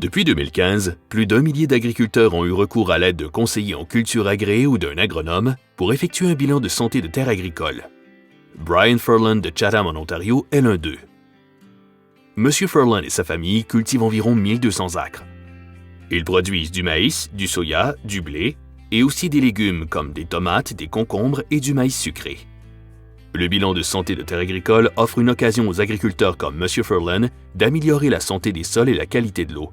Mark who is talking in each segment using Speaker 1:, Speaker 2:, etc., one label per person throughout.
Speaker 1: Depuis 2015, plus d'1 millier d'agriculteurs ont eu recours à l'aide de conseillers en culture agréés ou d'un agronome pour effectuer un bilan de santé de terres agricoles. Brian Furlan de Chatham en Ontario est l'un d'eux. M. Furlan et sa famille cultivent environ 1200 acres. Ils produisent du maïs, du soya, du blé et aussi des légumes comme des tomates, des concombres et du maïs sucré. Le bilan de santé de terres agricoles offre une occasion aux agriculteurs comme M. Furlan d'améliorer la santé des sols et la qualité de l'eau.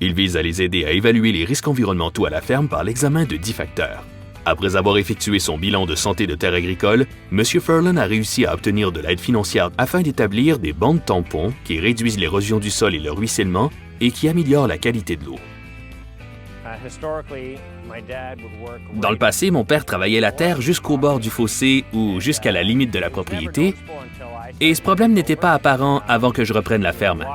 Speaker 1: Il vise à les aider à évaluer les risques environnementaux à la ferme par l'examen de 10 facteurs. Après avoir effectué son bilan de santé de terres agricoles, M. Furlan a réussi à obtenir de l'aide financière afin d'établir des bandes tampons qui réduisent l'érosion du sol et le ruissellement et qui améliorent la qualité de l'eau. Dans le passé, mon père travaillait la terre jusqu'au bord du fossé ou jusqu'à la limite de la propriété, et ce problème n'était pas apparent avant que je reprenne la ferme.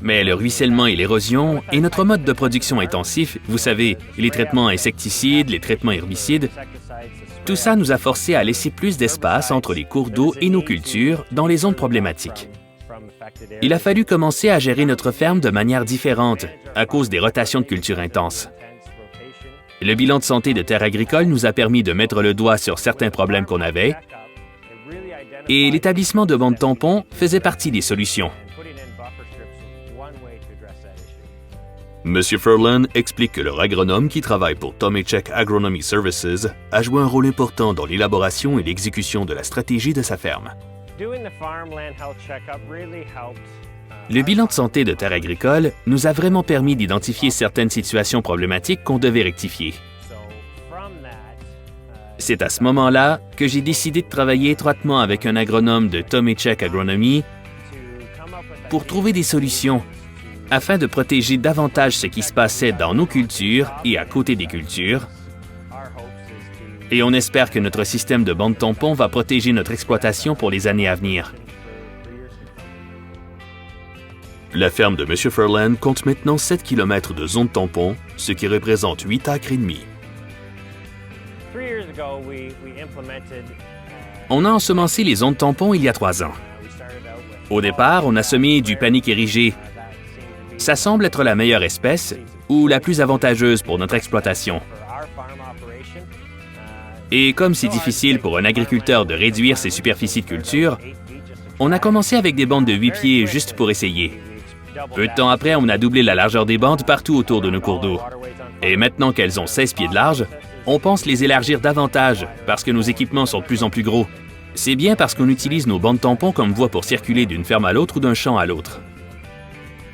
Speaker 1: Mais le ruissellement et l'érosion et notre mode de production intensif, vous savez, les traitements insecticides, les traitements herbicides, tout ça nous a forcés à laisser plus d'espace entre les cours d'eau et nos cultures dans les zones problématiques. Il a fallu commencer à gérer notre ferme de manière différente à cause des rotations de cultures intenses. Le bilan de santé de terres agricoles nous a permis de mettre le doigt sur certains problèmes qu'on avait et l'établissement de bandes tampons faisait partie des solutions. M. Furlan explique que leur agronome qui travaille pour Tomechek Agronomy Services a joué un rôle important dans l'élaboration et l'exécution de la stratégie de sa ferme. Le bilan de santé de terres agricoles nous a vraiment permis d'identifier certaines situations problématiques qu'on devait rectifier. C'est à ce moment-là que j'ai décidé de travailler étroitement avec un agronome de Tomechek Agronomy pour trouver des solutions afin de protéger davantage ce qui se passait dans nos cultures et à côté des cultures. Et on espère que notre système de bandes tampons va protéger notre exploitation pour les années à venir. La ferme de M. Furlan compte maintenant 7 km de zone tampon, ce qui représente 8 acres et demi. On a ensemencé les zones tampons il y a 3 ans. Au départ, on a semé du panique érigé. Ça semble être la meilleure espèce ou la plus avantageuse pour notre exploitation. Et comme c'est difficile pour un agriculteur de réduire ses superficies de culture, on a commencé avec des bandes de 8 pieds juste pour essayer. Peu de temps après, on a doublé la largeur des bandes partout autour de nos cours d'eau. Et maintenant qu'elles ont 16 pieds de large, on pense les élargir davantage parce que nos équipements sont de plus en plus gros. C'est bien parce qu'on utilise nos bandes tampons comme voie pour circuler d'une ferme à l'autre ou d'un champ à l'autre.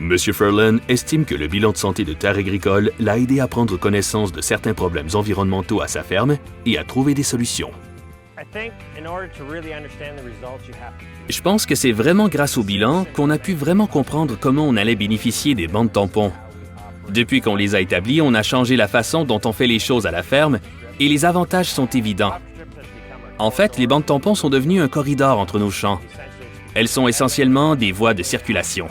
Speaker 1: M. Furlan estime que le bilan de santé de terres agricoles l'a aidé à prendre connaissance de certains problèmes environnementaux à sa ferme et à trouver des solutions. Je pense que c'est vraiment grâce au bilan qu'on a pu vraiment comprendre comment on allait bénéficier des bandes tampons. Depuis qu'on les a établis, on a changé la façon dont on fait les choses à la ferme et les avantages sont évidents. En fait, les bandes tampons sont devenues un corridor entre nos champs. Elles sont essentiellement des voies de circulation.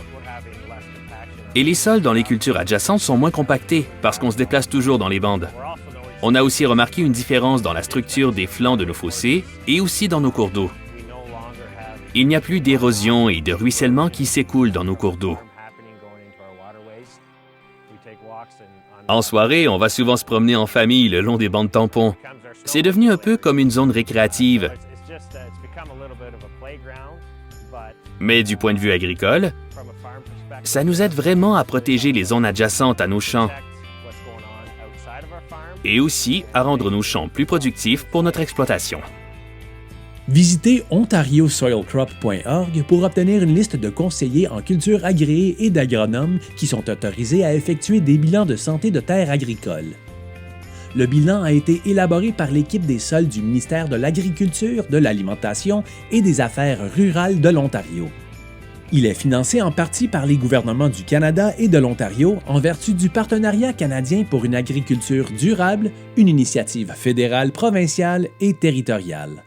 Speaker 1: Et les sols dans les cultures adjacentes sont moins compactés parce qu'on se déplace toujours dans les bandes. On a aussi remarqué une différence dans la structure des flancs de nos fossés et aussi dans nos cours d'eau. Il n'y a plus d'érosion et de ruissellement qui s'écoulent dans nos cours d'eau. En soirée, on va souvent se promener en famille le long des bandes tampons. C'est devenu un peu comme une zone récréative. Mais du point de vue agricole, ça nous aide vraiment à protéger les zones adjacentes à nos champs et aussi à rendre nos champs plus productifs pour notre exploitation.
Speaker 2: Visitez ontariosoilcrop.org pour obtenir une liste de conseillers en culture agréés et d'agronomes qui sont autorisés à effectuer des bilans de santé de terres agricoles. Le bilan a été élaboré par l'équipe des sols du ministère de l'Agriculture, de l'Alimentation et des Affaires rurales de l'Ontario. Il est financé en partie par les gouvernements du Canada et de l'Ontario en vertu du Partenariat canadien pour une agriculture durable, une initiative fédérale, provinciale et territoriale.